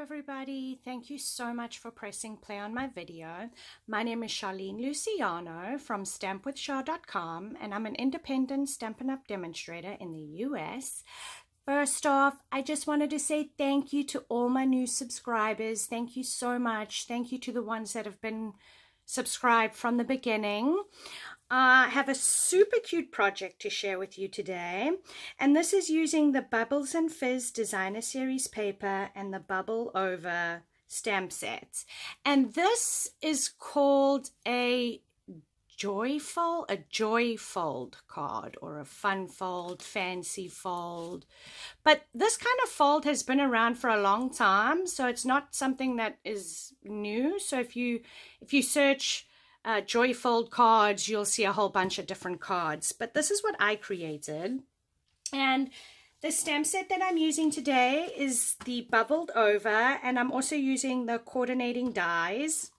everybody. Thank you so much for pressing play on my video. My name is Charlene Luciano from stampwithchar.com, and I'm an independent Stampin' Up! Demonstrator in the US. First off, I just wanted to say thank you to all my new subscribers. Thank you so much. Thank you to the ones that have been subscribed from the beginning. I have a super cute project to share with you today, and this is using the Bubbles and Fizz Designer Series paper and the Bubble Over stamp sets. And this is called a joy fold card, or a fun fold, fancy fold. But this kind of fold has been around for a long time, so it's not something that is new. So if you search joy fold cards, you'll see a whole bunch of different cards, but this is what I created. And the stamp set that I'm using today is the Bubbled Over, and I'm also using the coordinating dies.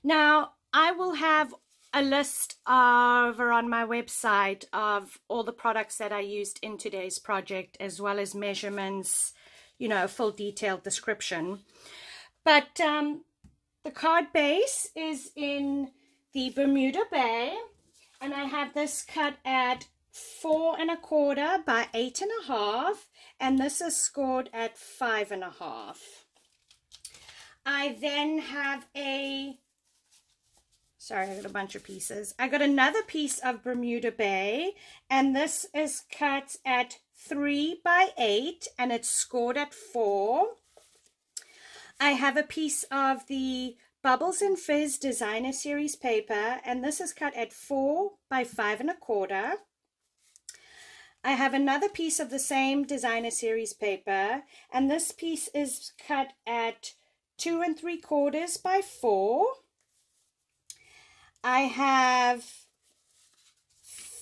Now I will have a list over on my website of all the products that I used in today's project, as well as measurements, you know, full detailed description. But the card base is in the Bermuda Bay, and I have this cut at 4 1/4 by 8 1/2, and this is scored at 5 1/2. I then have I got a bunch of pieces. I got another piece of Bermuda Bay, and this is cut at 3 by 8, and it's scored at 4. I have a piece of the Bubbles and Fizz Designer Series paper, and this is cut at 4 by 5 1/4. I have another piece of the same Designer Series paper, and this piece is cut at 2 3/4 by 4. I have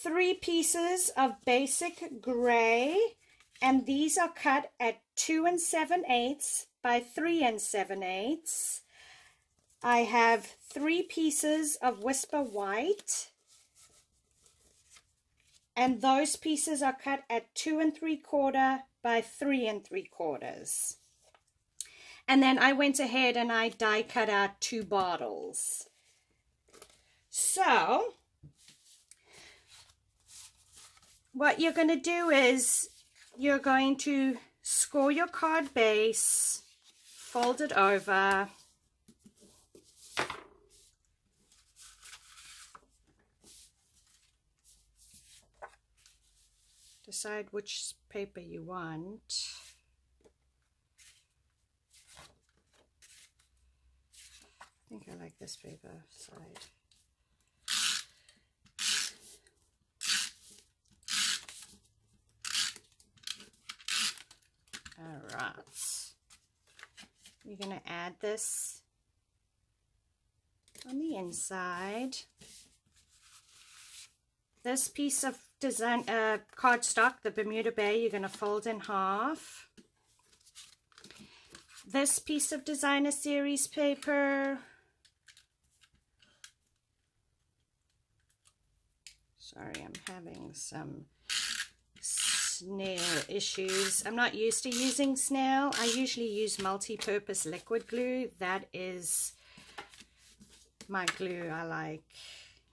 3 pieces of basic gray, and these are cut at 2 7/8 by 3 7/8. I have 3 pieces of Whisper White, and those pieces are cut at 2 3/4 by 3 3/4. And then I went ahead and I die cut out 2 bottles. So what you're going to do is you're going to score your card base, fold it over, decide which paper you want. I think I like this paper side. All right, you're going to add this on the inside. This piece of design cardstock, the Bermuda Bay, you're going to fold in half. This piece of Designer Series paper, sorry, I'm having some snail issues. I'm not used to using snail. I usually use multi-purpose liquid glue. That is my glue I like.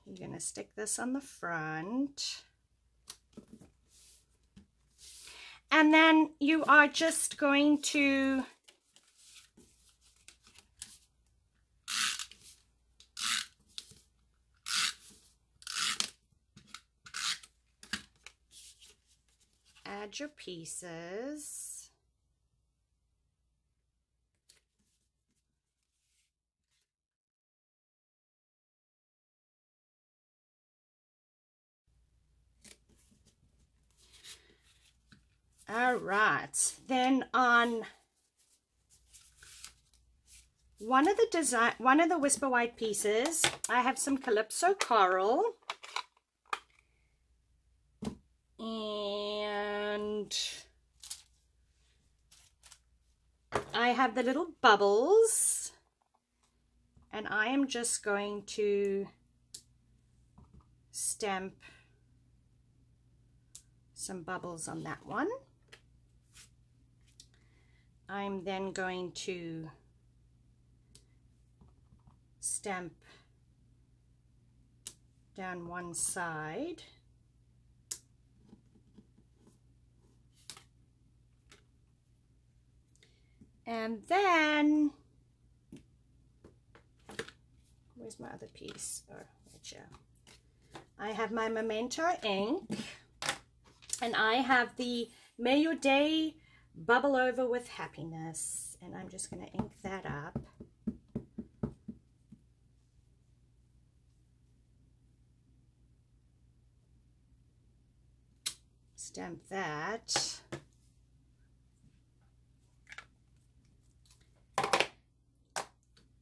You're going to stick this on the front, and then you are just going to add your pieces. All right, then on one of the Whisper White pieces, I have some Calypso Coral, and I have the little bubbles, and I am just going to stamp some bubbles on that one. I'm then going to stamp down one side. And then, where's my other piece? Oh, right here. I have my Memento ink, and I have the May Your Day Bubble Over with Happiness, and I'm just going to ink that up. Stamp that.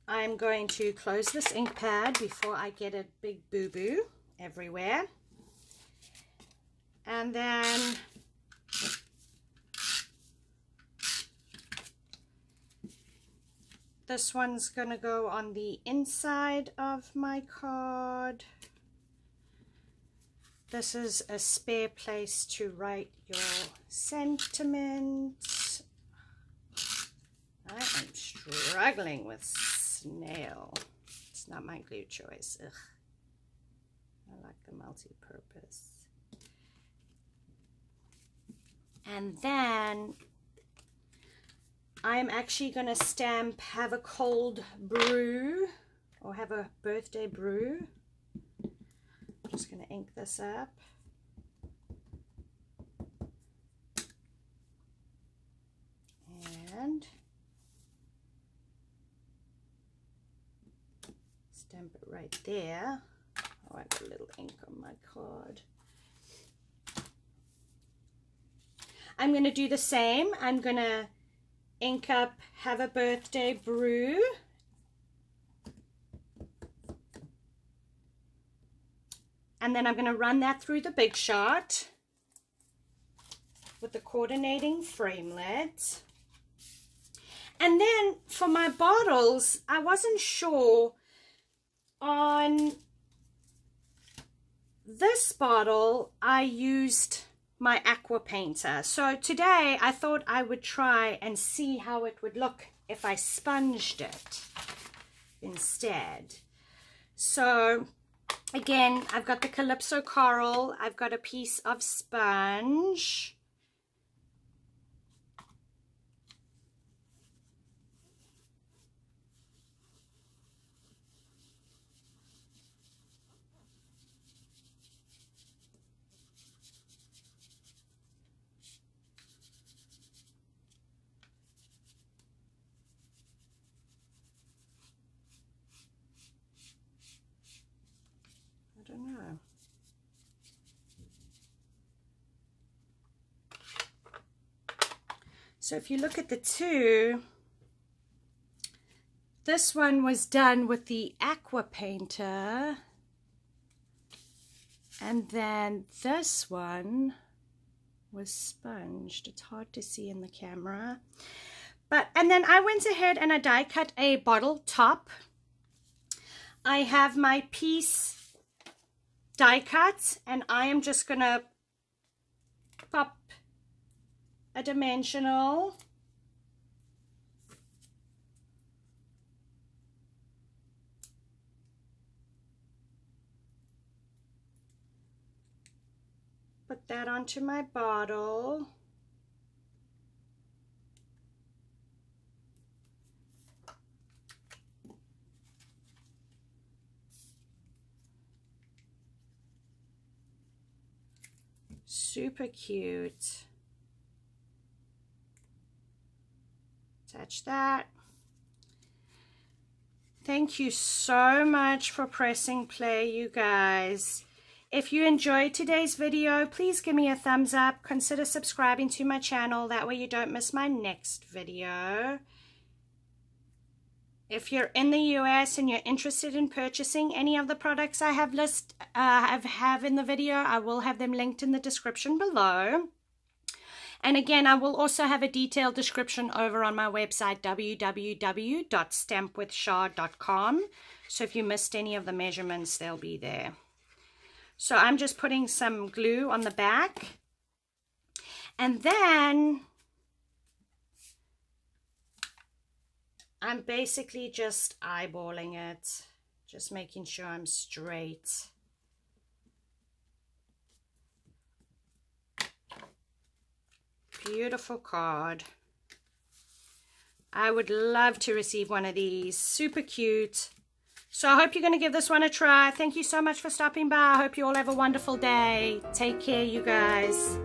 I'm going to close this ink pad before I get a big boo-boo everywhere. And then this one's going to go on the inside of my card. This is a spare place to write your sentiments. I am struggling with snail. It's not my glue choice. Ugh. I like the multi-purpose. And then I'm actually going to stamp have a cold brew or have a birthday brew. I'm just going to ink this up. And stamp it right there. Oh, I got a little ink on my card. I'm going to do the same. I'm going to ink up have a birthday brew. And then I'm going to run that through the Big Shot with the coordinating framelit. And then for my bottles, I wasn't sure on this bottle. I used my aqua painter. So today I thought I would try and see how it would look if I sponged it instead. So again, I've got the Calypso Coral. I've got a piece of sponge. I don't know. So if you look at the two, this one was done with the aqua painter, and then this one was sponged. It's hard to see in the camera, and then I went ahead and I die cut a bottle top. I have my piece die cut, and I am just gonna pop a dimensional put that onto my bottle. Super cute. Attach that. Thank you so much for pressing play, you guys. If you enjoyed today's video, please give me a thumbs up. Consider subscribing to my channel. That way you don't miss my next video. If you're in the US and you're interested in purchasing any of the products I have have in the video, I will have them linked in the description below. And again, I will also have a detailed description over on my website, www.stampwithshah.com. So if you missed any of the measurements, they'll be there. So I'm just putting some glue on the back. And then I'm basically just eyeballing it, just making sure I'm straight. Beautiful card. I would love to receive one of these. Super cute. So I hope you're going to give this one a try. Thank you so much for stopping by. I hope you all have a wonderful day. Take care, you guys.